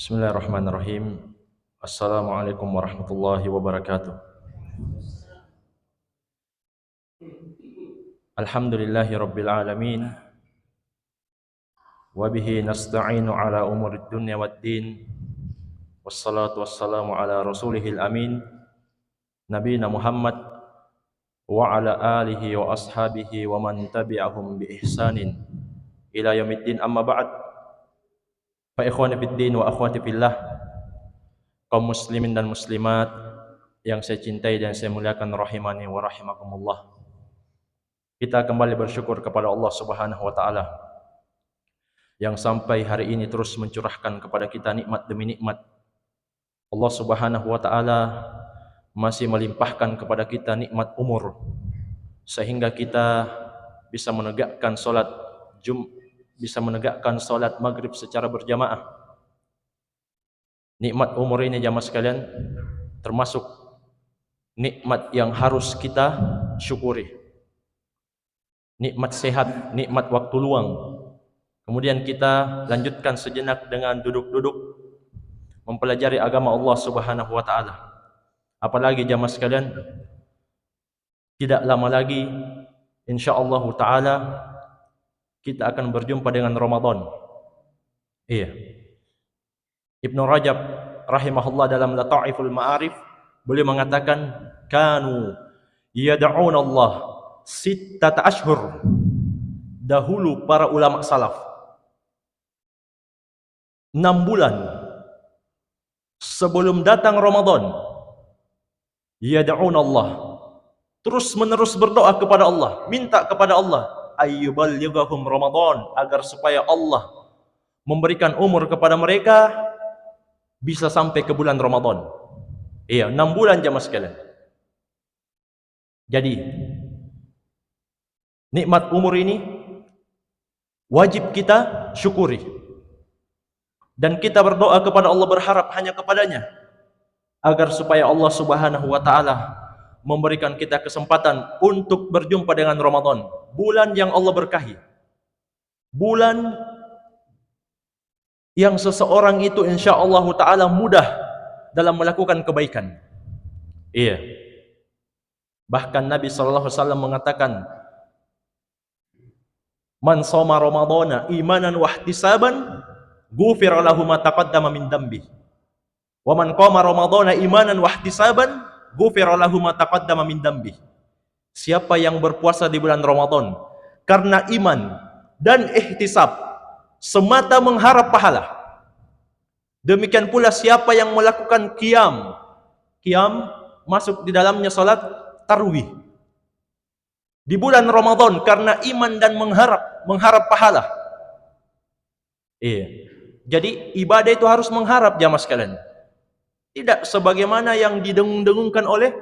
Bismillahirrahmanirrahim. Assalamualaikum warahmatullahi wabarakatuh. Alhamdulillahi rabbil alamin. Wa bihi nasta'inu ala umurid dunya waddin. Wassalatu wassalamu ala rasulihil amin. Nabiyina Muhammad wa ala alihi wa ashabihi wa man tabi'ahum bi ihsanin ila yaumiddin, amma ba'd. Fa ikhwani fid din wa akhwati fillah, kaum muslimin dan muslimat yang saya cintai dan saya muliakan, rahimani wa rahimakumullah. Kita kembali bersyukur kepada Allah Subhanahu wa taala yang sampai hari ini terus mencurahkan kepada kita nikmat demi nikmat. Allah Subhanahu wa taala masih melimpahkan kepada kita nikmat umur sehingga kita bisa menegakkan salat maghrib secara berjamaah. Nikmat umur ini jamaah sekalian termasuk nikmat yang harus kita syukuri. Nikmat sehat, nikmat waktu luang. Kemudian kita lanjutkan sejenak dengan duduk-duduk mempelajari agama Allah Subhanahu wa taala. Apalagi jamaah sekalian, tidak lama lagi insyaallah taala kita akan berjumpa dengan Ramadan. Iya. Ibnu Rajab rahimahullah dalam Lataiful Ma'arif beliau mengatakan, kanu yad'un Allah sittata ashhur. Dahulu para ulama salaf 6 bulan sebelum datang Ramadan, yad'un Allah, terus menerus berdoa kepada Allah, minta kepada Allah ayyuballighahum Ramadan, agar supaya Allah memberikan umur kepada mereka bisa sampai ke bulan Ramadan. Iya, 6 bulan jamaah sekalian. Jadi nikmat umur ini wajib kita syukuri, dan kita berdoa kepada Allah, berharap hanya kepadanya agar supaya Allah Subhanahu wa taala memberikan kita kesempatan untuk berjumpa dengan Ramadan, bulan yang Allah berkahi, bulan yang seseorang itu insyaallah taala mudah dalam melakukan kebaikan. Iya. Bahkan Nabi sallallahu alaihi wasallam mengatakan, man shoma ramadhana imanan wa ihtisaban ghufira lahu ma taqaddama min dambi. Wa man qama ramadhana imanan wa ihtisaban ghufira lahu ma taqaddama min dambi. Siapa yang berpuasa di bulan Ramadan karena iman dan ihtisab, semata mengharap pahala. Demikian pula siapa yang melakukan qiyam masuk di dalamnya salat tarawih di bulan Ramadan karena iman dan mengharap pahala. Iya. Jadi ibadah itu harus mengharap jamaah sekalian. Tidak sebagaimana yang didengung-dengungkan oleh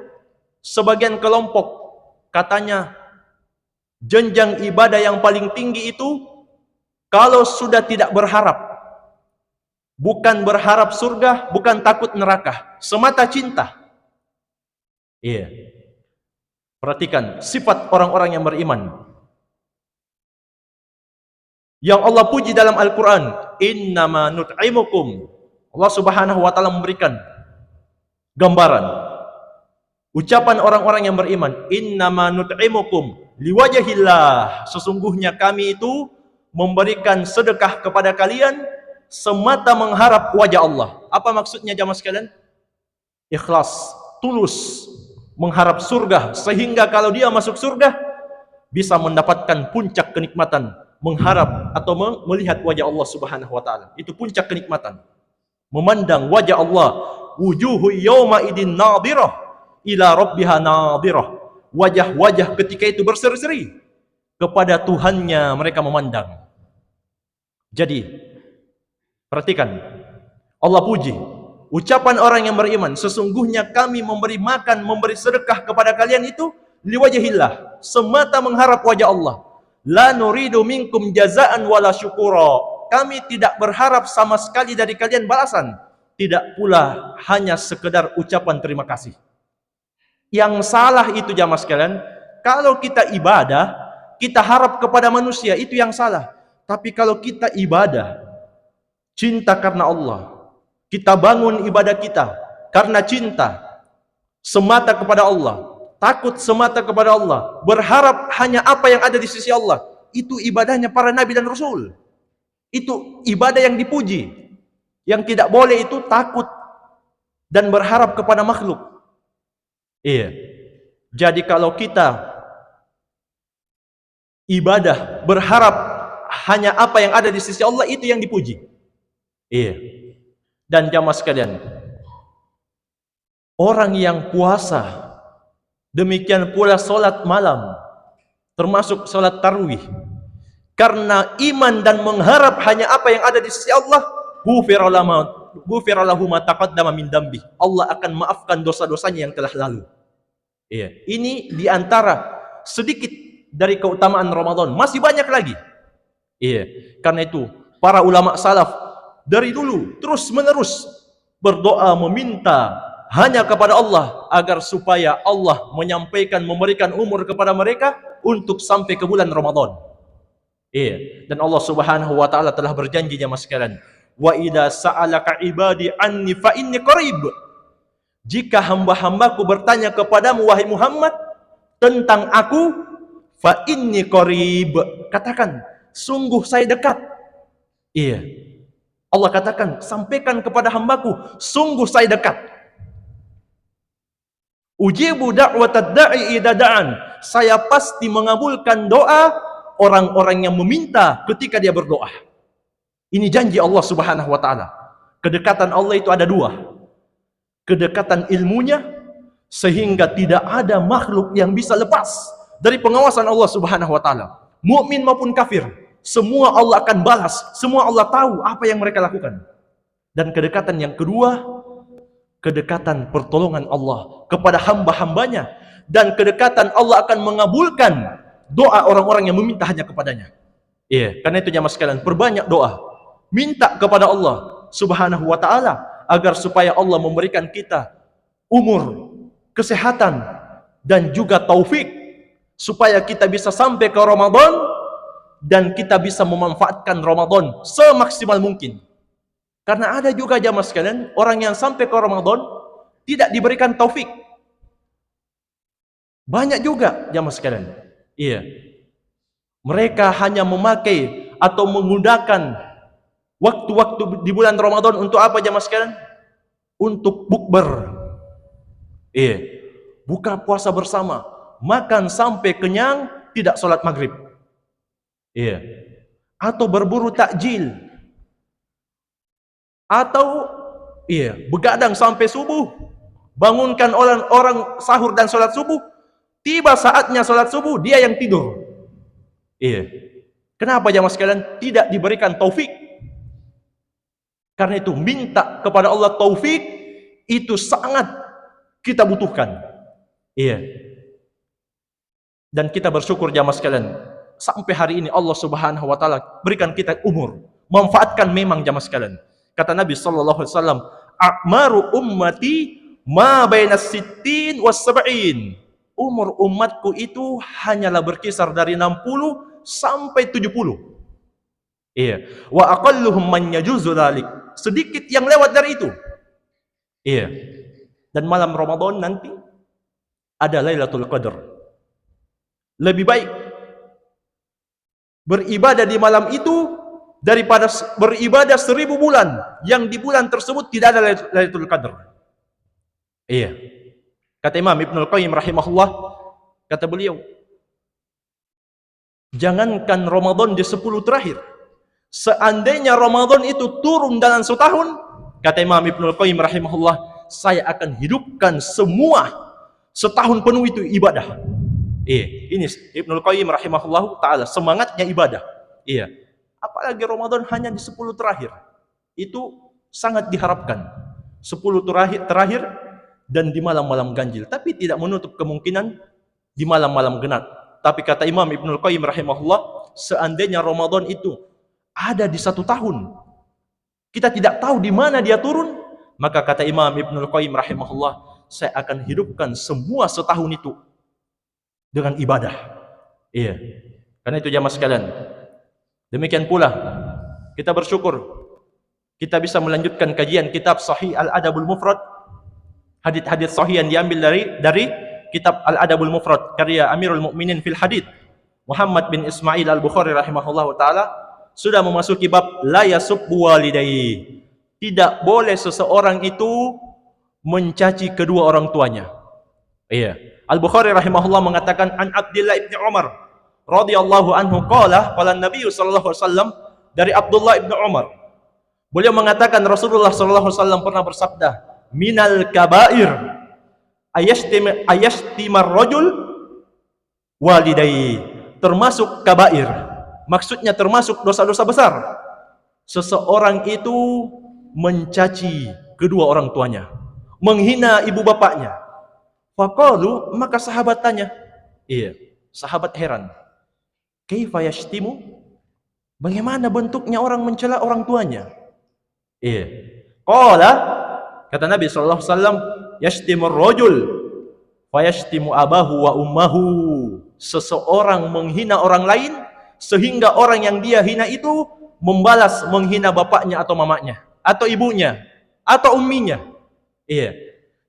sebagian kelompok. Katanya jenjang ibadah yang paling tinggi itu kalau sudah tidak berharap. Bukan berharap surga, bukan takut neraka, semata cinta. Iya. Perhatikan sifat orang-orang yang beriman yang Allah puji dalam Al-Quran. Innama nut'imukum. Allah Subhanahu wa ta'ala memberikan gambaran ucapan orang-orang yang beriman. Innama nut'imukum liwajhillah. Sesungguhnya kami itu memberikan sedekah kepada kalian semata mengharap wajah Allah. Apa maksudnya jamaah sekalian? Ikhlas, tulus, mengharap surga, sehingga kalau dia masuk surga bisa mendapatkan puncak kenikmatan, mengharap atau melihat wajah Allah Subhanahu wa taala. Itu puncak kenikmatan. Memandang wajah Allah. Wujuhu yawma idin nadhirah ila rabbiha nadhirah. Wajah-wajah ketika itu berseri-seri kepada Tuhannya mereka memandang. Jadi perhatikan, Allah puji ucapan orang yang beriman, sesungguhnya kami memberi makan, memberi sedekah kepada kalian itu liwajhillah, semata mengharap wajah Allah. La nuridu minkum jazaan wala syukura. Kami tidak berharap sama sekali dari kalian balasan, tidak pula hanya sekedar ucapan terima kasih. Yang salah itu jamaah sekalian, kalau kita ibadah, kita harap kepada manusia, itu yang salah. Tapi kalau kita ibadah cinta karena Allah, kita bangun ibadah kita karena cinta semata kepada Allah, takut semata kepada Allah, berharap hanya apa yang ada di sisi Allah, itu ibadahnya para nabi dan rasul. Itu ibadah yang dipuji. Yang tidak boleh itu takut dan berharap kepada makhluk. Iya. Jadi kalau kita ibadah berharap hanya apa yang ada di sisi Allah, itu yang dipuji. Iya. Dan jamaah sekalian, orang yang puasa, demikian pula solat malam, termasuk solat tarawih, karena iman dan mengharap hanya apa yang ada di sisi Allah, ghufira lahu ma taqaddama min dambi. Allah akan maafkan dosa-dosanya yang telah lalu. Iya. Ini diantara sedikit dari keutamaan Ramadan. Masih banyak lagi. Iya. Karena itu para ulama salaf dari dulu terus menerus berdoa meminta hanya kepada Allah agar supaya Allah menyampaikan, memberikan umur kepada mereka untuk sampai ke bulan Ramadan. Iya. Dan Allah Subhanahu wa taala telah berjanji jemaah sekalian, wa idza sa'alaka ibadi anni fa inni qarib. Jika hamba-hambaku bertanya kepadamu wahai Muhammad tentang aku, fa inni qarib, katakan sungguh saya dekat. Iya. Allah katakan, sampaikan kepada hambaku, sungguh saya dekat. Ujibu da'watad da'i idza da'an. Saya pasti mengabulkan doa orang-orang yang meminta ketika dia berdoa. Ini janji Allah Subhanahu wa taala. Kedekatan Allah itu ada dua. Kedekatan ilmunya, sehingga tidak ada makhluk yang bisa lepas dari pengawasan Allah Subhanahu wa taala. Mukmin maupun kafir, semua Allah akan balas, semua Allah tahu apa yang mereka lakukan. Dan kedekatan yang kedua, kedekatan pertolongan Allah kepada hamba-hambanya, dan kedekatan Allah akan mengabulkan doa orang-orang yang meminta hanya kepadanya. Iya, karena itu jamaah sekalian, perbanyak doa, minta kepada Allah Subhanahu wa taala agar supaya Allah memberikan kita umur, kesehatan, dan juga taufik supaya kita bisa sampai ke Ramadan dan kita bisa memanfaatkan Ramadan semaksimal mungkin. Karena ada juga jamaah sekalian, orang yang sampai ke Ramadan tidak diberikan taufik. Banyak juga jamaah sekalian. Iya. Mereka hanya memakai atau menggunakan waktu-waktu di bulan Ramadan untuk apa jamaah sekalian? Untuk bukber. Iya. Buka puasa bersama, makan sampai kenyang, tidak sholat maghrib. Iya. Atau berburu takjil. Atau iya, begadang sampai subuh. Bangunkan orang sahur dan sholat subuh. Tiba saatnya sholat subuh, dia yang tidur. Iya. Kenapa jamaah sekalian? Tidak diberikan taufik. Karena itu minta kepada Allah taufik itu sangat kita butuhkan. Iya. Dan kita bersyukur jamaah sekalian, sampai hari ini Allah Subhanahu wa taala berikan kita umur. Manfaatkan memang jamaah sekalian. Kata Nabi sallallahu alaihi wasallam, "A'maru ummati ma bainas sittin was sab'in." Umur umatku itu hanyalah berkisar dari 60 sampai 70. Iya. Wa aqalluhum man yajuzu dzalik. Sedikit yang lewat dari itu. Iya. Dan malam Ramadan nanti ada Lailatul Qadar. Lebih baik beribadah di malam itu daripada beribadah 1000 bulan yang di bulan tersebut tidak ada Lailatul Qadar. Iya. Kata Imam Ibnul Qayyim rahimahullah, kata beliau, jangankan Ramadan di 10 terakhir, seandainya Ramadan itu turun dalam setahun, kata Imam Ibnul Qayyim rahimahullah, saya akan hidupkan semua setahun penuh itu ibadah. Iya, ini Ibnul Qayyim rahimahullah ta'ala, semangatnya ibadah. Iya. Apalagi Ramadan hanya di 10 terakhir. Itu sangat diharapkan. 10 terakhir dan di malam-malam ganjil. Tapi tidak menutup kemungkinan di malam-malam genap. Tapi kata Imam Ibnul Qayyim rahimahullah, seandainya Ramadan itu ada di 1 tahun, kita tidak tahu di mana dia turun, maka kata Imam Ibnul Qayyim rahimahullah, saya akan hidupkan semua setahun itu dengan ibadah. Iya. Karena itu jamaah sekalian, demikian pula kita bersyukur kita bisa melanjutkan kajian kitab Sahih Al-Adabul Mufrad, hadits-hadits sahih yang diambil dari kitab Al-Adabul Mufrad karya Amirul Mukminin fil Hadits Muhammad bin Ismail Al-Bukhari rahimahullahu taala, sudah memasuki bab la yasubbu walidayhi. Tidak boleh seseorang itu mencaci kedua orang tuanya. Iya. Al-Bukhari rahimahullah mengatakan an Abdullah ibn Umar radhiyallahu anhu qala Nabi sallallahu alaihi wasallam, dari Abdullah ibn Umar, beliau mengatakan Rasulullah sallallahu alaihi wasallam pernah bersabda, minal kabair ayashtimar rajul walidayhi. Termasuk kabair, maksudnya termasuk dosa-dosa besar, seseorang itu mencaci kedua orang tuanya, menghina ibu bapaknya. Faqalu, maka sahabat tanya, sahabat heran, kaifa yashtimu? Bagaimana bentuknya orang mencela orang tuanya? Qala, kata Nabi sallallahu alaihi wasallam, yashtimur rajul fa yashtimu abahu wa ummahu. Seseorang menghina orang lain sehingga orang yang dia hina itu membalas menghina bapaknya atau mamanya atau ibunya atau umminya.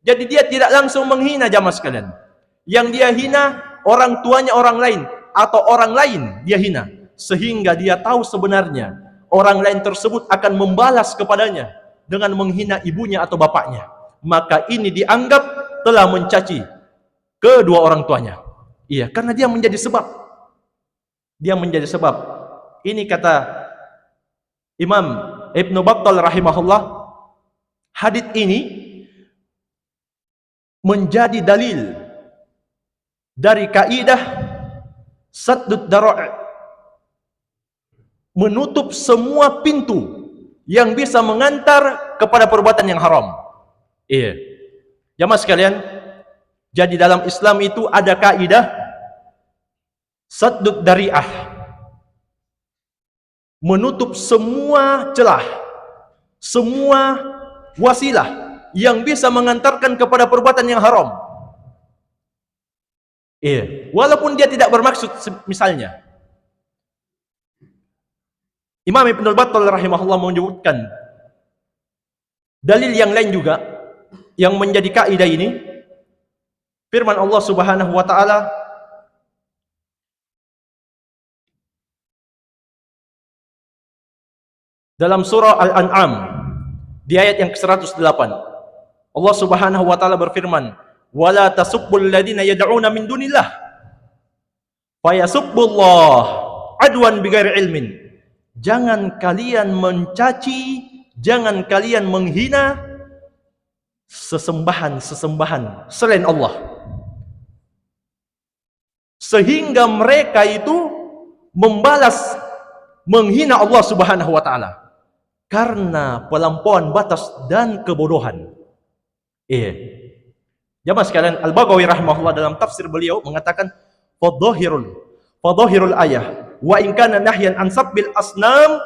Jadi dia tidak langsung menghina jamaah sekalian. Yang dia hina orang tuanya orang lain atau orang lain dia hina, sehingga dia tahu sebenarnya orang lain tersebut akan membalas kepadanya dengan menghina ibunya atau bapaknya. Maka ini dianggap telah mencaci kedua orang tuanya. Karena dia menjadi sebab. Dia menjadi sebab. Ini kata Imam Ibn Battal rahimahullah, hadits ini menjadi dalil dari kaidah saddud dara'i, menutup semua pintu yang bisa mengantar kepada perbuatan yang haram. Jamaah sekalian, jadi dalam Islam itu ada kaidah saddud dari'ah, menutup semua celah, semua wasilah yang bisa mengantarkan kepada perbuatan yang haram. Walaupun dia tidak bermaksud. Misalnya Imam Ibn Battal rahimahullah menyebutkan dalil yang lain juga yang menjadi kaidah ini, firman Allah Subhanahu wa taala dalam surah Al-An'am di ayat yang ke-108. Allah Subhanahu wa taala berfirman, "Wala tasubbul ladzina yad'una min dunillah fayasubbullah adwan bighairi ilmin." Jangan kalian mencaci, jangan kalian menghina sesembahan-sesembahan selain Allah, sehingga mereka itu membalas menghina Allah Subhanahu wa taala karena pelampauan batas dan kebodohan. Jamaah sekalian, Al-Baghawi rahimahullah dalam tafsir beliau mengatakan fadhahirul ayah wa in kana nahyan an sabbil asnam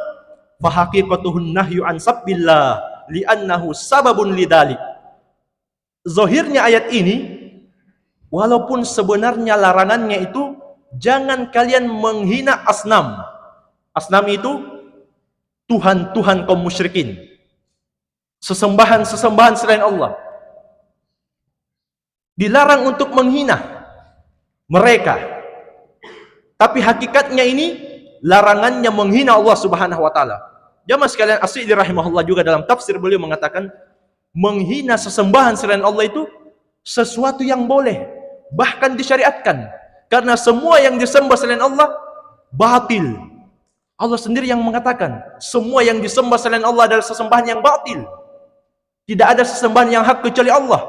fa haqiqatuhun nahyu an sabbillah li'annahu sababun lidzalik. Zahirnya ayat ini, walaupun sebenarnya larangannya itu jangan kalian menghina asnam. Asnam itu Tuhan-Tuhan kaum musyrikin, sesembahan-sesembahan selain Allah. Dilarang untuk menghina mereka, tapi hakikatnya ini larangannya menghina Allah Subhanahu wa taala. Jamaah sekalian, As-Sa'di rahimahullah juga dalam tafsir beliau mengatakan, menghina sesembahan selain Allah itu sesuatu yang boleh, bahkan disyariatkan, karena semua yang disembah selain Allah batil. Allah sendiri yang mengatakan, semua yang disembah selain Allah adalah sesembahan yang batil. Tidak ada sesembahan yang hak kecuali Allah.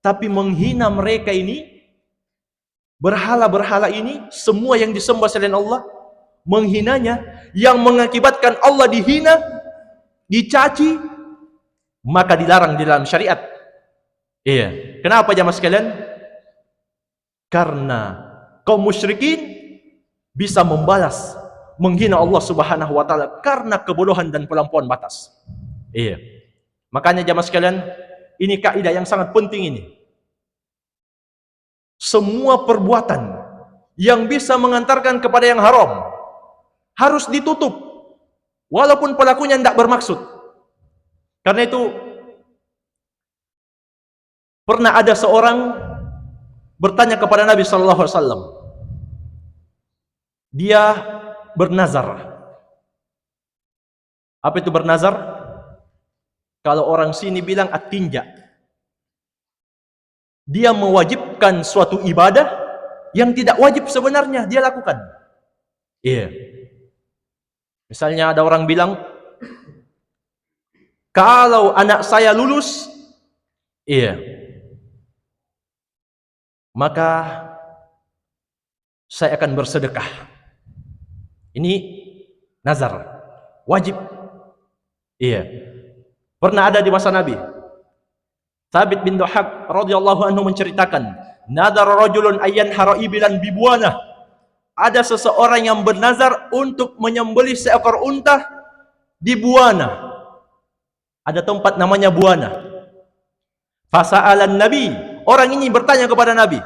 Tapi menghina mereka ini, berhala-berhala ini, semua yang disembah selain Allah, menghinanya, yang mengakibatkan Allah dihina, dicaci, maka dilarang di dalam syariat. Kenapa jamaah sekalian? Karena kaum musyrikin bisa membalas menghina Allah Subhanahu wa taala karena kebodohan dan pelampauan batas. Makanya jamaah sekalian, ini kaidah yang sangat penting ini. Semua perbuatan yang bisa mengantarkan kepada yang haram harus ditutup, walaupun pelakunya tidak bermaksud. Karena itu pernah ada seorang bertanya kepada Nabi sallallahu alaihi wasallam. Dia bernazar. Apa itu bernazar? Kalau orang sini bilang at-tinja. Dia mewajibkan suatu ibadah yang tidak wajib sebenarnya dia lakukan. Iya. Misalnya ada orang bilang, kalau anak saya lulus, iya, maka saya akan bersedekah. Ini nazar, wajib. Iya. Pernah ada di masa Nabi. Thabit bin Dhahak radhiyallahu anhu menceritakan, nadara rajulun ayyan haraibilan bibuana. Ada seseorang yang bernazar untuk menyembelih seekor unta di Buana. Ada tempat namanya Buana. Fasa'alan Nabi, orang ini bertanya kepada Nabi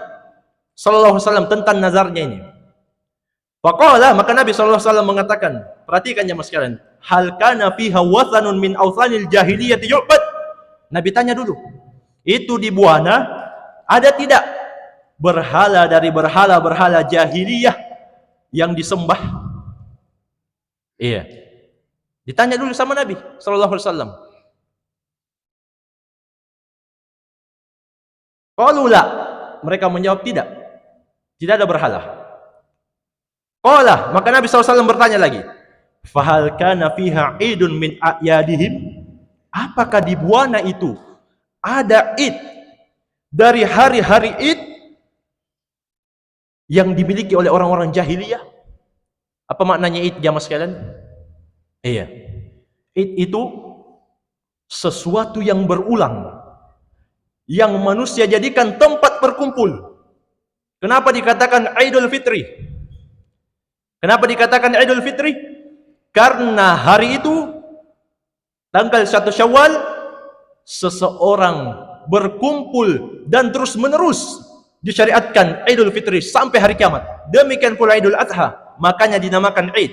sallallahu alaihi wasallam tentang nazarnya ini. Faqala, maka Nabi sallallahu alaihi wasallam mengatakan, perhatikan ya mas sekalian, hal kana fiha wathanun min awthanil jahiliyati yu'bad? Nabi tanya dulu, itu di Buana ada tidak berhala dari berhala-berhala jahiliyah yang disembah? Iya. Ditanya dulu sama Nabi sallallahu alaihi wasallam. Qalu la, mereka menjawab tidak. Tidak ada berhala. Qala, maka Nabi SAW bertanya lagi, fahal kana fiha idun min a'yadihim? Apakah di Buana itu ada id dari hari-hari id yang dimiliki oleh orang-orang jahiliyah? Apa maknanya id jamaah sekalian? Iya. Id itu sesuatu yang berulang, yang manusia jadikan tempat berkumpul. Kenapa dikatakan Idul Fitri? Kenapa dikatakan Idul Fitri? Karena hari itu tanggal 1 Syawal seseorang berkumpul dan terus menerus disyariatkan Idul Fitri sampai hari kiamat. Demikian pula Idul Adha, makanya dinamakan Id.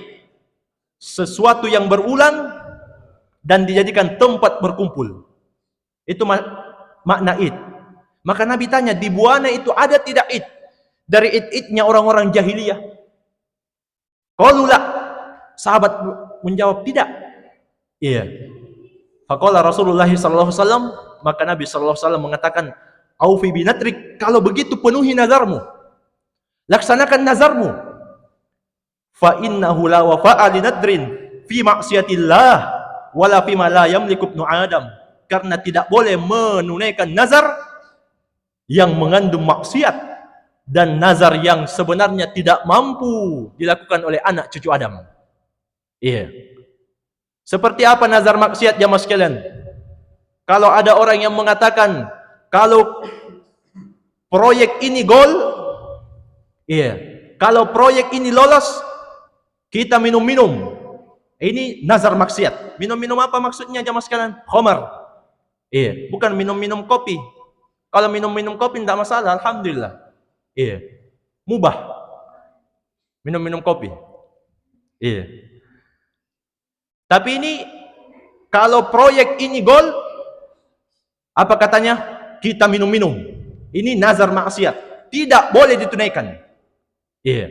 Sesuatu yang berulang dan dijadikan tempat berkumpul. Itu makna Id. Maka Nabi tanya, di Buana itu ada tidak Id? Dari id-idnya orang-orang jahiliyah. Qalu la, sahabat menjawab tidak. Iya. Faqala Rasulullah sallallahu alaihi wasallam, maka Nabi sallallahu alaihi wasallam mengatakan, aufi binatrik, kalau begitu penuhi nazarmu. Laksanakan nazarmu. Fa innahu la wafa'a linadrin fi ma'siyatillah wala fi ma la yamliku ibnu Adam. Karena tidak boleh menunaikan nazar yang mengandung maksiat dan nazar yang sebenarnya tidak mampu dilakukan oleh anak cucu Adam. Iya. Seperti apa nazar maksiat jamaah sekalian? Kalau ada orang yang mengatakan, kalau proyek ini gol, iya, kalau proyek ini lolos, kita minum-minum. Ini nazar maksiat. Minum-minum apa maksudnya jamaah sekalian? Khamar. Iya, bukan minum-minum kopi. Kalau minum-minum kopi tidak masalah, alhamdulillah. Iya, mubah. Minum-minum kopi. Iya. Tapi ini kalau proyek ini gol, apa katanya? Kita minum-minum. Ini nazar maksiat, tidak boleh ditunaikan. Iya.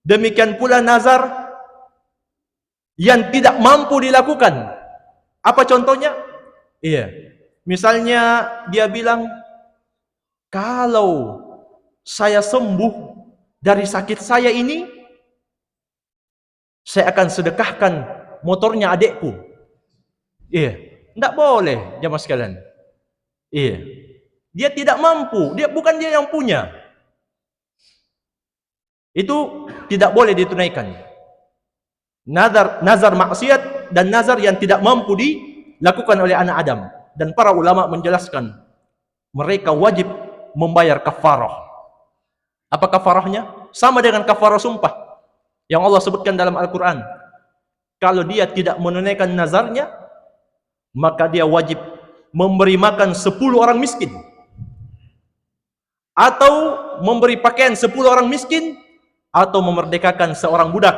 Demikian pula nazar yang tidak mampu dilakukan. Apa contohnya? Iya. Misalnya dia bilang, kalau saya sembuh dari sakit saya ini, saya akan sedekahkan motornya adekku. Iya, tidak boleh jamaah sekalian. Iya, dia tidak mampu, bukan dia yang punya. Itu tidak boleh ditunaikan. Nazar maksiat dan nazar yang tidak mampu dilakukan oleh anak Adam. Dan para ulama menjelaskan, mereka wajib membayar kafarah. Apa kafarahnya? Sama dengan kafarah sumpah yang Allah sebutkan dalam Al-Quran. Kalau dia tidak menunaikan nazarnya, maka dia wajib memberi makan 10 orang miskin, atau memberi pakaian 10 orang miskin, atau memerdekakan seorang budak.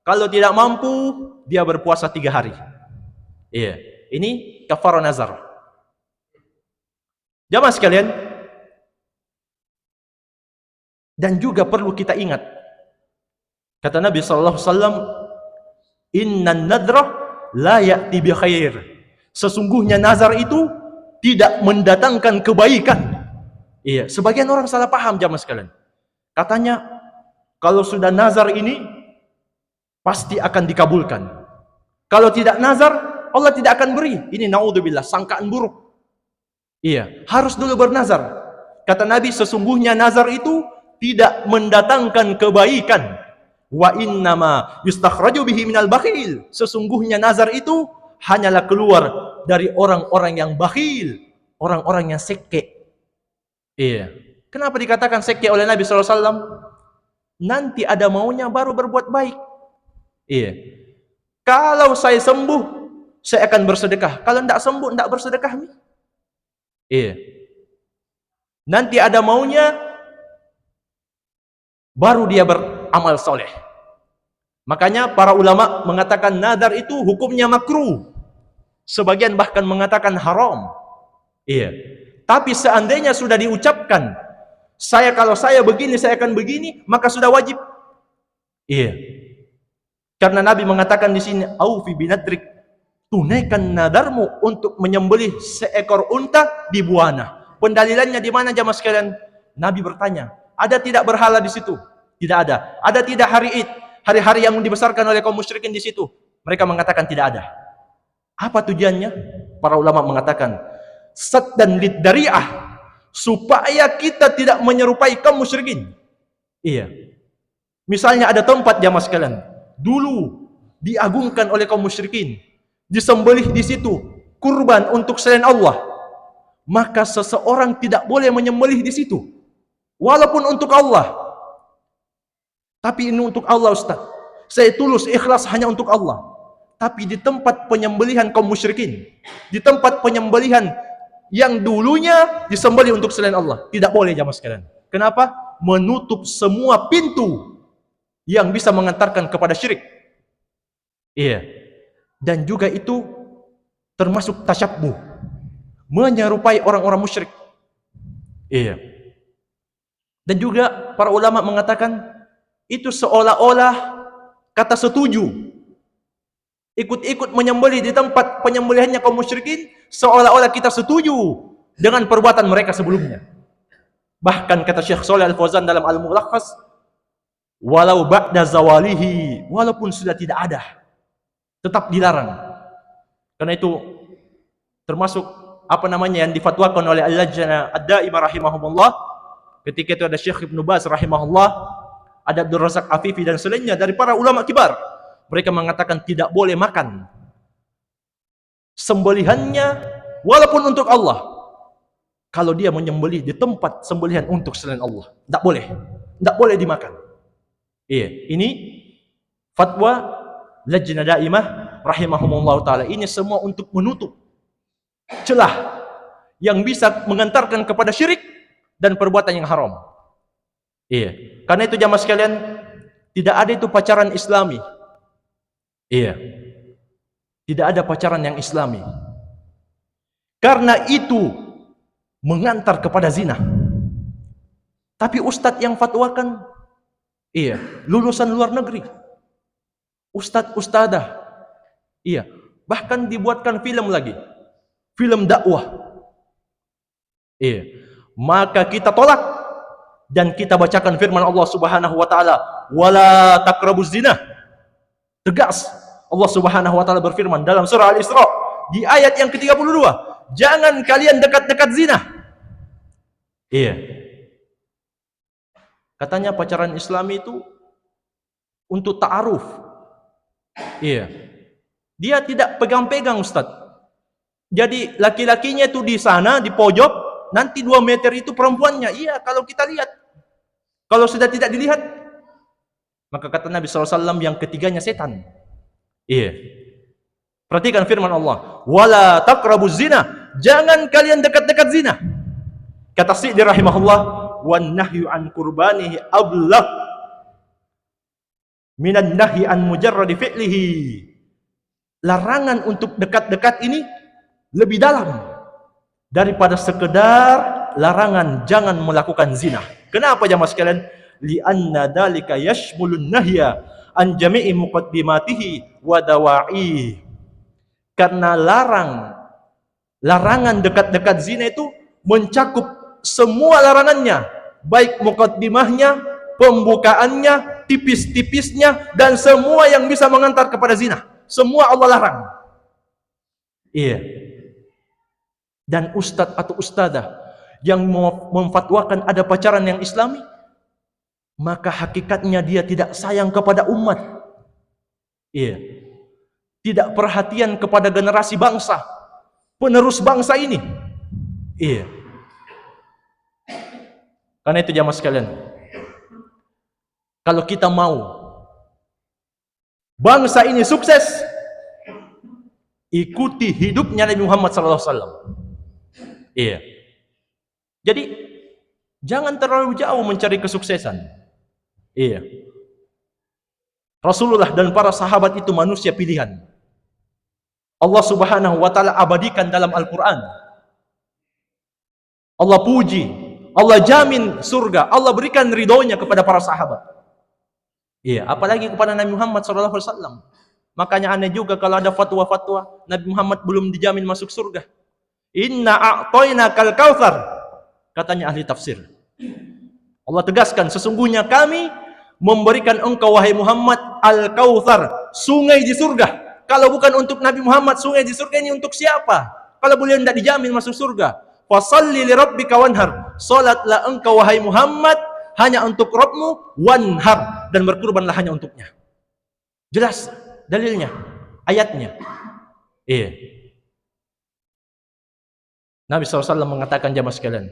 Kalau tidak mampu, dia berpuasa 3 hari. Iya. ini kafarah nazar. Jamaah sekalian, dan juga perlu kita ingat, kata Nabi sallallahu alaihi wasallam, "Innan nadra la ya'ti bi khair." Sesungguhnya nazar itu tidak mendatangkan kebaikan. Iya, sebagian orang salah paham jamaah sekalian. Katanya kalau sudah nazar ini pasti akan dikabulkan. Kalau tidak nazar, Allah tidak akan beri. Ini naudzubillah, sangkaan buruk. Iya, harus dulu bernazar. Kata Nabi, sesungguhnya nazar itu tidak mendatangkan kebaikan. Wa innama yustakhraju bihi minal bakhil. Sesungguhnya nazar itu hanyalah keluar dari orang-orang yang bakhil, orang-orang yang seke. Iya. Kenapa dikatakan seke oleh Nabi SAW? Nanti ada maunya baru berbuat baik. Iya. Kalau saya sembuh, saya akan bersedekah. Kalau tidak sembuh, tidak bersedekah. Iya. Nanti ada maunya, baru dia beramal soleh. Makanya para ulama mengatakan nadar itu hukumnya makruh. Sebagian bahkan mengatakan haram. Iya. Tapi seandainya sudah diucapkan, kalau saya begini, saya akan begini, maka sudah wajib. Iya. Karena Nabi mengatakan di sini, aufi binadrik, tunaikan nadarmu untuk menyembelih seekor unta di Buana. Pendalilannya di mana jamaah sekalian? Nabi bertanya, ada tidak berhala di situ? Tidak ada. Ada tidak hari Id, hari-hari yang dibesarkan oleh kaum musyrikin di situ? Mereka mengatakan tidak ada. Apa tujuannya? Para ulama mengatakan, saddan liddari'ah, supaya kita tidak menyerupai kaum musyrikin. Iya. Misalnya ada tempat jamaah sekalian, dulu diagungkan oleh kaum musyrikin, disembelih di situ kurban untuk selain Allah, maka seseorang tidak boleh menyembelih di situ, walaupun untuk Allah. Tapi ini untuk Allah, Ustaz. Saya tulus ikhlas hanya untuk Allah. Tapi di tempat penyembelihan kaum musyrikin, di tempat penyembelihan yang dulunya disembelih untuk selain Allah, tidak boleh jamaah sekalian. Kenapa? Menutup semua pintu yang bisa mengantarkan kepada syirik. Iya. Dan juga itu termasuk tasyabbuh, menyerupai orang-orang musyrik. Iya. Dan juga para ulama mengatakan itu seolah-olah kata setuju. Ikut-ikut menyembelih di tempat penyembelihannya kaum musyrikin, seolah-olah kita setuju dengan perbuatan mereka sebelumnya. Bahkan kata Syekh Shalih Al-Fauzan dalam Al-Mulakhas, walau ba'da zawalihi, walaupun sudah tidak ada, tetap dilarang. Karena itu termasuk yang difatwakan oleh Al-Lajnah Ad-Daimah rahimahumullah. Ketika itu ada Syekh Ibnu Baz rahimahullah, ada Abdul Razak Afifi dan selainnya dari para ulama kibar. Mereka mengatakan tidak boleh makan sembelihannya walaupun untuk Allah. Kalau dia menyembelih di tempat sembelihan untuk selain Allah, tidak boleh. Tidak boleh dimakan. Iya, ini fatwa Lajnah Daimah rahimahumullah taala. Ini semua untuk menutup celah yang bisa mengantarkan kepada syirik dan perbuatan yang haram. Iya. Karena itu jamaah sekalian, tidak ada itu pacaran Islami. Iya. Tidak ada pacaran yang Islami. Karena itu mengantar kepada zina. Tapi ustadz yang fatwakan, iya, lulusan luar negeri. Ustadz-ustadah. Iya. Bahkan dibuatkan film lagi. Film dakwah. Iya. Maka kita tolak dan kita bacakan firman Allah Subhanahu wa taala, "Wala taqrabuz zina." Tegas Allah Subhanahu wa taala berfirman dalam surah Al-Isra di ayat yang ke-32, jangan kalian dekat-dekat zina. Iya. Katanya pacaran Islami itu untuk ta'aruf. Iya. Dia tidak pegang-pegang, Ustaz. Jadi laki-lakinya itu di sana di pojok, nanti 2 meter itu perempuannya. Iya, kalau kita lihat. Kalau sudah tidak dilihat, maka kata Nabi SAW yang ketiganya setan. Iya. Perhatikan firman Allah, wala taqrabuz zina, jangan kalian dekat-dekat zina. Kata Syi'di rahimahullah, wan nahyu an qurbanihi ablah minan nahyi an mujarradi fi'lihi. Larangan untuk dekat-dekat ini lebih dalam daripada sekedar larangan jangan melakukan zina. Kenapa jamaah sekalian? Li'anna dalika yashmulun nahya an jami'i muqaddimatihi wa dawa'i. Karena larangan dekat-dekat zina itu mencakup semua larangannya, baik muqaddimahnya, pembukaannya, tipis-tipisnya, dan semua yang bisa mengantar kepada zina. Semua Allah larang. Iya. Dan ustadz atau ustadzah yang memfatwakan ada pacaran yang islami, maka hakikatnya dia tidak sayang kepada umat. Iya. Tidak perhatian kepada generasi bangsa, penerus bangsa ini. Iya. Karena itu jamaah sekalian, kalau kita mau bangsa ini sukses, ikuti hidupnya Nabi Muhammad SAW. Iya. Jadi jangan terlalu jauh mencari kesuksesan. Iya. Rasulullah dan para sahabat itu manusia pilihan. Allah Subhanahu wa taala abadikan dalam Al-Qur'an. Allah puji, Allah jamin surga, Allah berikan ridhonya kepada para sahabat. Iya, apalagi kepada Nabi Muhammad SAW. Makanya aneh juga kalau ada fatwa-fatwa Nabi Muhammad belum dijamin masuk surga. Inna a'tainakal kautsar, katanya ahli tafsir. Allah tegaskan, sesungguhnya kami memberikan engkau wahai Muhammad al-kautsar, sungai di surga. Kalau bukan untuk Nabi Muhammad, sungai di surga ini untuk siapa? Kalau beliau tidak dijamin masuk surga. Fasalli li rabbika wanhar, salatlah engkau wahai Muhammad hanya untuk Rabbmu, wanhar, dan berkurbanlah hanya untuknya. Jelas dalilnya, ayatnya. Iya. Nabi SAW mengatakan jamaah sekalian,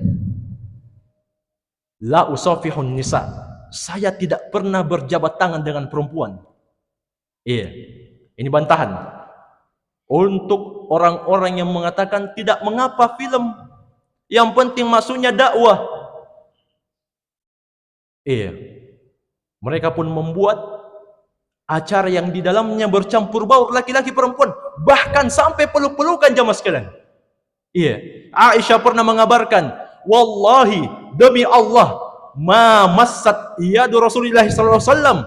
la usafihun nisa, saya tidak pernah berjabat tangan dengan perempuan. Iya. Ini bantahan untuk orang-orang yang mengatakan tidak mengapa film, yang penting masuknya dakwah. Iya. Mereka pun membuat acara yang di dalamnya bercampur baur laki-laki perempuan, bahkan sampai peluk-pelukan jamaah sekalian. Iya. Aisyah pernah mengabarkan, wallahi demi Allah, ma massat yadu Rasulullah sallallahu alaihi wasallam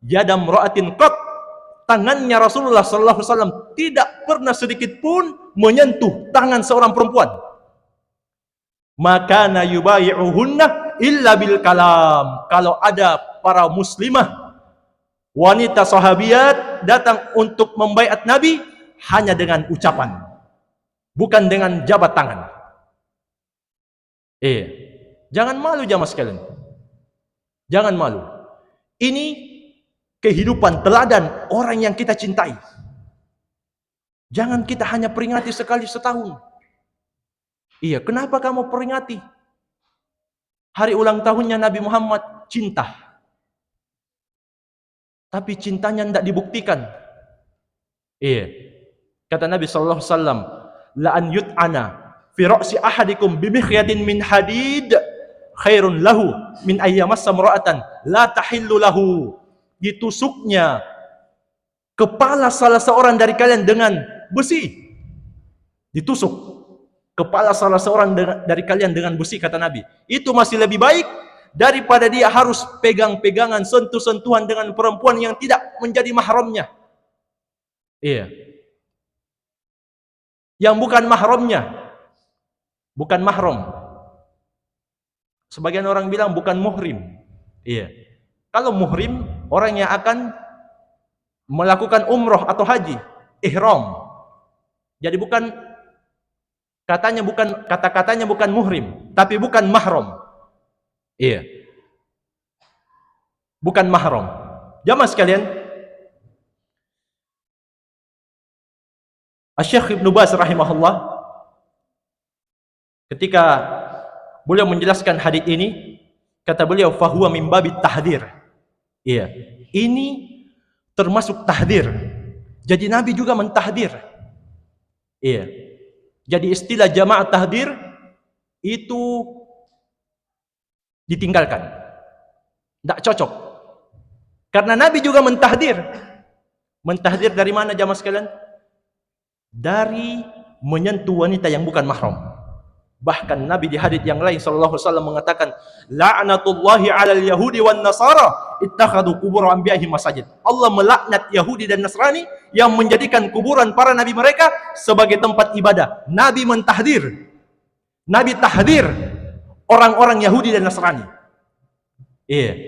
yadam ra'atin qat, tangannya Rasulullah sallallahu alaihi wasallam tidak pernah sedikit pun menyentuh tangan seorang perempuan. Maka na yubayi'uhunna illa bil kalam. Kalau ada para muslimah wanita sahabiat datang untuk membaiat Nabi, hanya dengan ucapan, bukan dengan jabat tangan. Jangan malu jamaah sekalian. Jangan malu. Ini kehidupan teladan orang yang kita cintai. Jangan kita hanya peringati sekali setahun. Iya, kenapa kamu peringati hari ulang tahunnya Nabi Muhammad? Cinta. Tapi cintanya tidak dibuktikan. Iya. Kata Nabi sallallahu alaihi wasallam, la an yut'ana fi ra'si ahadikum bi mikhyatin min hadid khairun lahu min ayyamassa imra'atan la tahillu lahu. Ditusuknya kepala salah seorang dari kalian dengan besi. Ditusuk kepala salah seorang dari kalian dengan besi, kata Nabi. Itu masih lebih baik daripada dia harus pegang-pegangan, sentuh-sentuhan dengan perempuan yang tidak menjadi mahramnya. Iya. Yang bukan mahramnya. Bukan mahram. Sebagian orang bilang bukan muhrim. Iya. Kalau muhrim, orang yang akan melakukan umroh atau haji, ihram. Jadi bukan kata-katanya bukan muhrim, tapi bukan mahram. Iya. Bukan mahram. Jamaah sekalian, Asy-Syaikh Ibnu Baz rahimahullah ketika beliau menjelaskan hadis ini, kata beliau, fahuwa min babit tahdzir. Iya. Ini termasuk tahdzir. Jadi Nabi juga mentahdzir. Iya. Jadi istilah jamaah tahdzir itu ditinggalkan. Tidak cocok. Karena Nabi juga mentahdzir. Mentahdzir dari mana jamaah sekalian? Dari menyentuh wanita yang bukan mahram. Bahkan Nabi di hadits yang lain sallallahu alaihi wasallam mengatakan, la'natullahi 'alal yahudi wan nasara ittakhadhu qubur anbiya'ihim masajid. Allah melaknat Yahudi dan Nasrani yang menjadikan kuburan para nabi mereka sebagai tempat ibadah. Nabi mentahdir. Nabi tahdir orang-orang Yahudi dan Nasrani. Iya.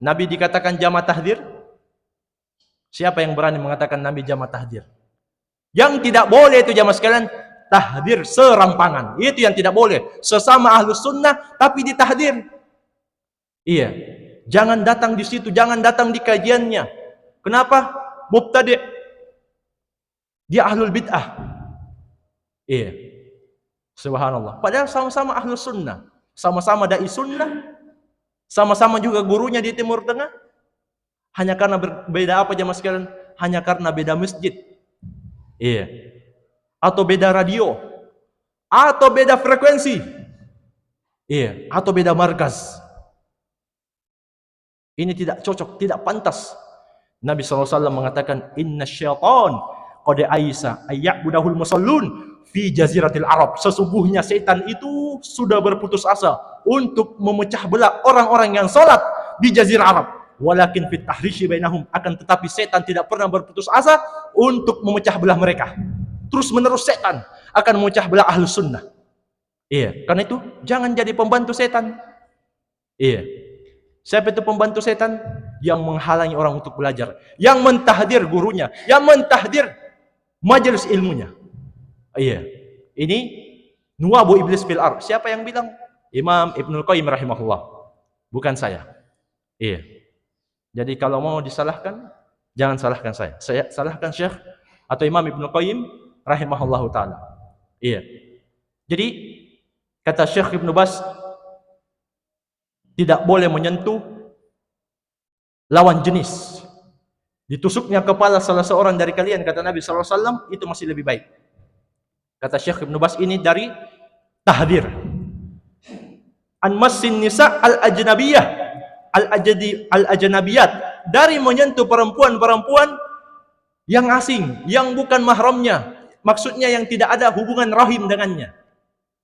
Nabi dikatakan jama tahdir. Siapa yang berani mengatakan Nabi jama tahdir? Yang tidak boleh itu jamaah sekalian, tahdir serampangan. Itu yang tidak boleh. Sesama ahlus sunnah tapi ditahdir. Iya. Jangan datang di situ, jangan datang di kajiannya. Kenapa? Mubtadi'. Dia ahlul bid'ah. Iya. Subhanallah. Padahal sama-sama ahlus sunnah, sama-sama dai sunnah, sama-sama juga gurunya di Timur Tengah. Hanya karena berbeda apa jamaah sekalian? Hanya karena beda masjid. Iya. Atau beda radio, atau beda frekuensi, iya, atau beda markas. Ini tidak cocok, tidak pantas. Nabi SAW mengatakan, inna syaitan qad aisa ayya'budahul musallun fi jaziratil Arab. Sesungguhnya setan itu sudah berputus asa untuk memecah belah orang-orang yang salat di jazirah Arab. Walakin fit tahrishi bainahum, akan tetapi setan tidak pernah berputus asa untuk memecah belah mereka. Terus menerus setan akan memecah belah ahlus sunnah. Iya, karena itu jangan jadi pembantu setan. Iya. Siapa itu pembantu setan? Yang menghalangi orang untuk belajar, yang mentahdir gurunya, yang mentahdir majelis ilmunya. Iya. Ini nuwabu iblis fil ard. Siapa yang bilang? Imam Ibnul Qayyim rahimahullah. Bukan saya. Iya. Jadi kalau mau disalahkan, jangan salahkan saya. Saya salahkan Syekh atau Imam Ibnul Qayyim rahimahullahu ta'ala. Iya. Jadi kata Syekh Ibnu Baz, tidak boleh menyentuh lawan jenis. Ditusuknya kepala salah seorang dari kalian, kata Nabi SAW, itu masih lebih baik. Kata Syekh Ibnu Baz ini dari tahdir. An massin nisa al-ajnabiyah al-ajnabiyat, dari menyentuh perempuan-perempuan yang asing, yang bukan mahramnya. Maksudnya yang tidak ada hubungan rahim dengannya.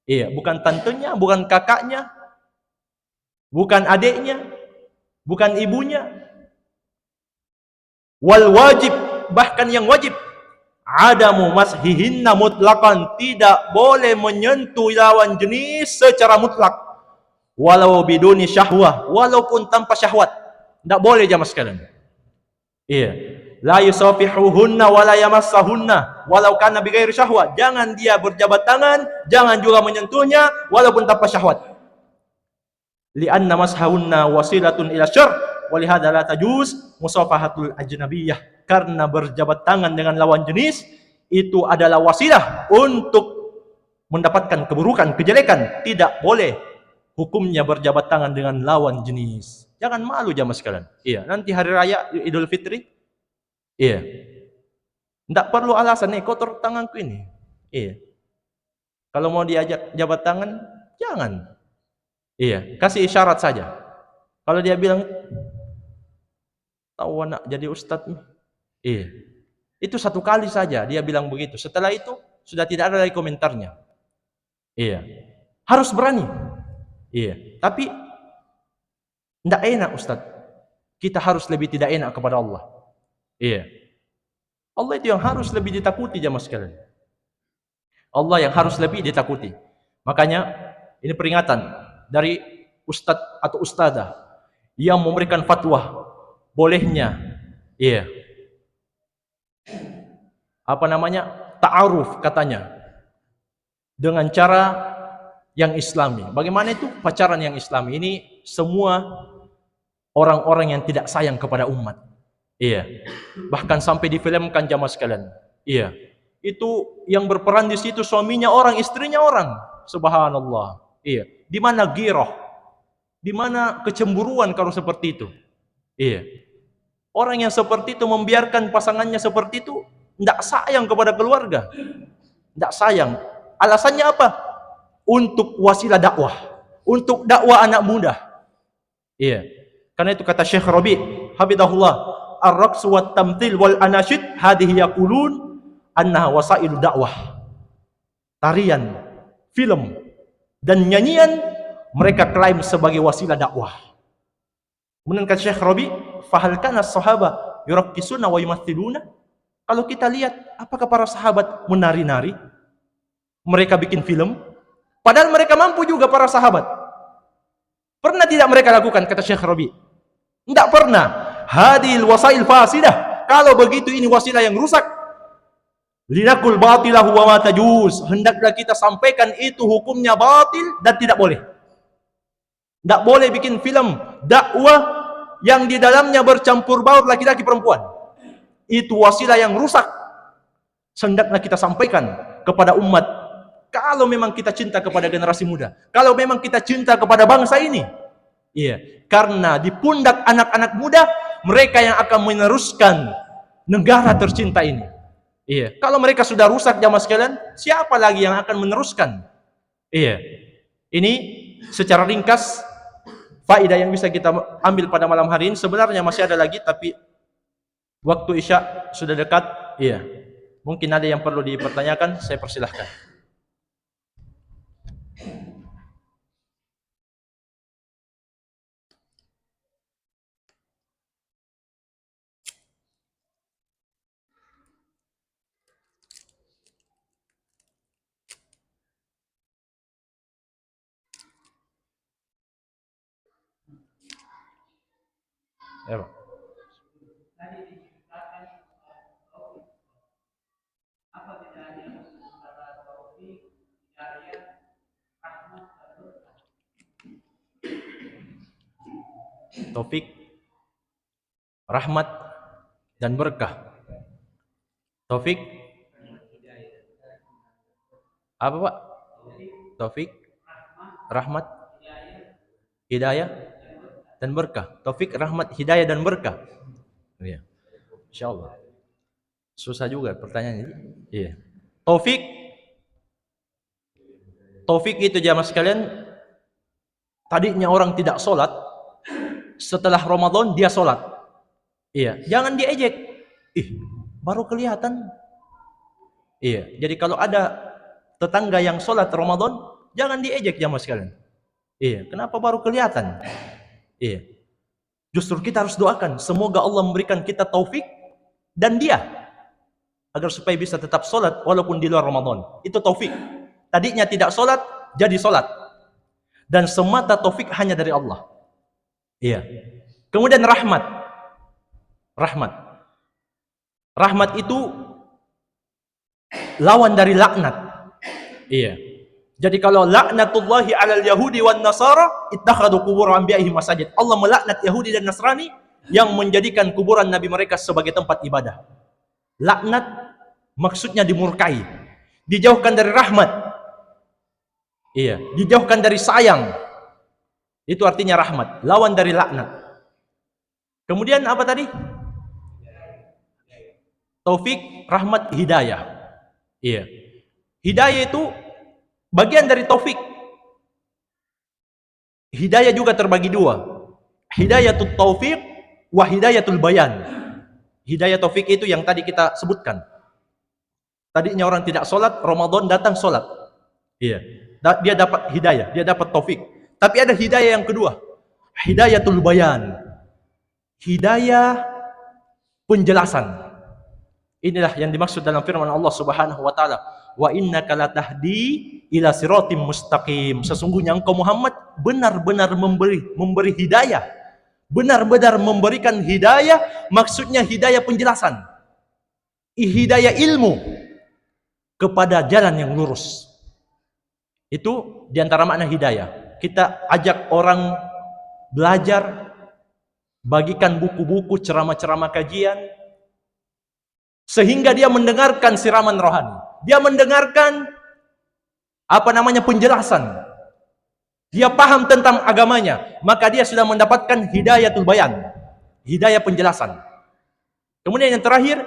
Iya, bukan tantunya, bukan kakaknya, bukan adiknya, bukan ibunya. Wal wajib, bahkan yang wajib, adamu mashihinna mutlaqan, tidak boleh menyentuh lawan jenis secara mutlak. Walau biduni syahwah, walaupun tanpa syahwat, tidak boleh jamaah sekalian. Iya. La yusafihuhunna wa la yamassahunna walau kana bighairi syahwat. Jangan dia berjabat tangan, jangan juga menyentuhnya walaupun tanpa syahwat. Li'anna mashahunna wasilatun ila syarr wa lihadza la tajuz musafahatul ajnabiyyah. Karena berjabat tangan dengan lawan jenis itu adalah wasilah untuk mendapatkan keburukan, kejelekan. Tidak boleh hukumnya berjabat tangan dengan lawan jenis. Jangan malu jamaah sekalian. Iya, nanti hari raya Idul Fitri, iya, tidak perlu alasan, nih kotor tanganku ini. Iya. Kalau mau diajak jabat tangan, jangan. Iya, kasih isyarat saja. Kalau dia bilang, tahu nak jadi ustadz, iya, itu satu kali saja dia bilang begitu. Setelah itu sudah tidak ada lagi komentarnya. Iya, harus berani. Iya, tapi tidak enak ustadz. Kita harus lebih tidak enak kepada Allah. Iya. Allah itu yang harus lebih ditakuti jamaah sekalian. Allah yang harus lebih ditakuti. Makanya ini peringatan dari ustadz atau ustadzah yang memberikan fatwa bolehnya, iya, apa namanya, ta'aruf katanya dengan cara yang islami. Bagaimana itu pacaran yang islami? Ini semua orang-orang yang tidak sayang kepada umat. Iya. Bahkan sampai difilmkan jamaah sekalian. Iya. Itu yang berperan di situ suaminya orang, istrinya orang. Subhanallah. Iya. Di mana ghirah? Di mana kecemburuan kalau seperti itu? Iya. Orang yang seperti itu membiarkan pasangannya seperti itu, tidak sayang kepada keluarga. Tidak sayang. Alasannya apa? Untuk wasilah dakwah, untuk dakwah anak muda. Iya. Karena itu kata Syekh Rabi' Habibullah, ar-raqs wat tamthil wal anashid hadhihi yaqulun annaha wasailu dakwah. Tarian, film, dan nyanyian mereka klaim sebagai wasilah dakwah. Kemudian kata Syekh Rabi, fahal kana as-sahaba yuraqqisuna wa yumathiluna? Kalau kita lihat, apakah para sahabat menari-nari? Mereka bikin film? Padahal mereka mampu juga para sahabat. Pernah tidak mereka lakukan, kata Syekh Rabi? Tidak pernah. Hadil wasail fasidah. Kalau begitu ini wasilah yang rusak. Linakul batilahu wa ma tajuz. Hendaklah kita sampaikan itu hukumnya batil dan tidak boleh. Tidak boleh bikin film dakwah yang di dalamnya bercampur baur laki-laki perempuan. Itu wasilah yang rusak. Hendaklah kita sampaikan kepada umat. Kalau memang kita cinta kepada generasi muda, kalau memang kita cinta kepada bangsa ini, iya, karena di pundak anak-anak muda mereka yang akan meneruskan negara tercinta ini. Iya, kalau mereka sudah rusak jamaah sekalian, siapa lagi yang akan meneruskan? Iya, ini secara ringkas faedah yang bisa kita ambil pada malam hari ini. Sebenarnya masih ada lagi, tapi waktu Isya sudah dekat. Iya, mungkin ada yang perlu dipertanyakan, saya persilahkan. Ya, Pak. Taufik, rahmat, dan berkah. Taufik, apa Pak? Taufik, rahmat, hidayah, dan berkah. Taufik, rahmat, hidayah, dan berkah. Iya, insyaallah. Susah juga pertanyaannya. Iya. Taufik itu jamaah sekalian. Tadinya orang tidak sholat, setelah Ramadan dia sholat. Iya, jangan diejek. Baru kelihatan. Iya, jadi kalau ada tetangga yang sholat Ramadan, jangan diejek jamaah sekalian. Iya, kenapa baru kelihatan? Iya, justru kita harus doakan, semoga Allah memberikan kita taufik dan dia, agar supaya bisa tetap sholat walaupun di luar Ramadan. Itu taufik. Tadinya tidak sholat, jadi sholat. Dan semata taufik hanya dari Allah. Iya. Kemudian rahmat. Rahmat itu lawan dari laknat. Iya. Jadi kalau laknatullahi 'alal yahudi wan nasara ittakhadhu qubur anbiya'ihim masajid. Allah melaknat Yahudi dan Nasrani yang menjadikan kuburan nabi mereka sebagai tempat ibadah. Laknat maksudnya dimurkai, dijauhkan dari rahmat. Iya, dijauhkan dari sayang. Itu artinya rahmat, lawan dari laknat. Kemudian apa tadi? Taufik, rahmat, hidayah. Iya. Hidayah itu bagian dari taufik. Hidayah juga terbagi dua. Hidayatul taufik wa hidayatul bayan. Hidayah taufik itu yang tadi kita sebutkan. Tadinya orang tidak sholat, Ramadan datang sholat. Iya. Dia dapat hidayah, dia dapat taufik. Tapi ada hidayah yang kedua, hidayatul bayan, hidayah penjelasan. Inilah yang dimaksud dalam firman Allah Subhanahu wa taala, wa innaka latahdi ila siratim mustaqim. Sesungguhnya engkau Muhammad benar-benar memberi hidayah, benar-benar memberikan hidayah, maksudnya hidayah penjelasan, hidayah ilmu kepada jalan yang lurus. Itu diantara makna hidayah. Kita ajak orang belajar, bagikan buku-buku, ceramah-ceramah kajian, sehingga dia mendengarkan siraman rohani. Dia mendengarkan penjelasan. Dia paham tentang agamanya, maka dia sudah mendapatkan hidayatul bayan, hidayah penjelasan. Kemudian yang terakhir,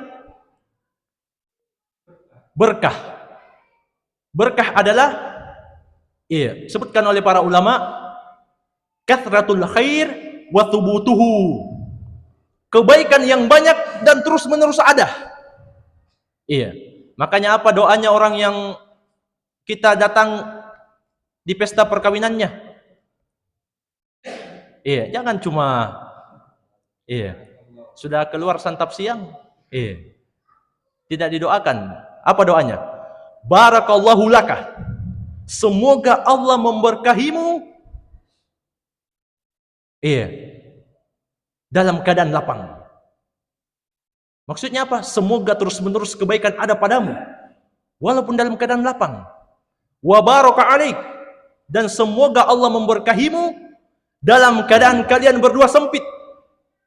berkah. Berkah adalah, sebutkan oleh para ulama, kathratul khair wa thubutuhu. Kebaikan yang banyak dan terus menerus ada. Iya. Makanya apa doanya orang yang kita datang di pesta perkawinannya? Iya, jangan cuma iya, sudah keluar santap siang, iya, tidak didoakan. Apa doanya? Barakallahu laka. Semoga Allah memberkahimu. Iya, dalam keadaan lapang. Maksudnya apa? Semoga terus-menerus kebaikan ada padamu walaupun dalam keadaan lapang. Wa baraka alaik, dan semoga Allah memberkahimu dalam keadaan kalian berdua sempit.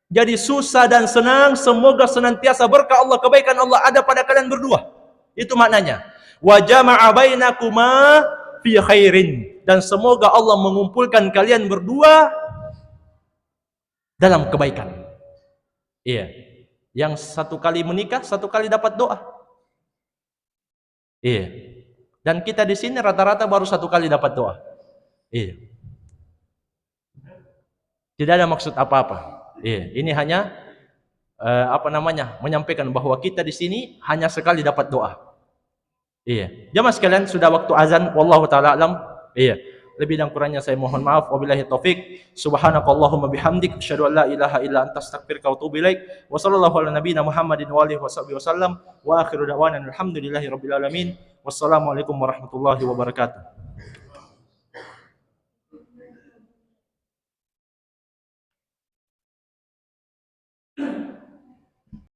Jadi susah dan senang, semoga senantiasa berkah Allah, kebaikan Allah ada pada kalian berdua. Itu maknanya. Wa jama'a bainakuma fi khairin, dan semoga Allah mengumpulkan kalian berdua dalam kebaikan. Iya. Yang satu kali menikah, satu kali dapat doa. Iya. Dan kita di sini rata-rata baru satu kali dapat doa. Iya. Tidak ada maksud apa-apa. Iya. Ini hanya menyampaikan bahwa kita di sini hanya sekali dapat doa. Iya. Jamaah sekalian, sudah waktu azan, wallahu taala alam. Iya. Lebih dan kurangnya saya mohon maaf. Wabillahi taufik. Subhanakallahumma bihamdik, asyhadu an la ilaha illa anta, astaghfiruka wa atubu ilaik. Wa sallallahu ala nabiyyina Muhammadin wa alihi wasallam. Wa akhiru da'wana alhamdulillahi rabbil alamin. Wassalamualaikum warahmatullahi wabarakatuh.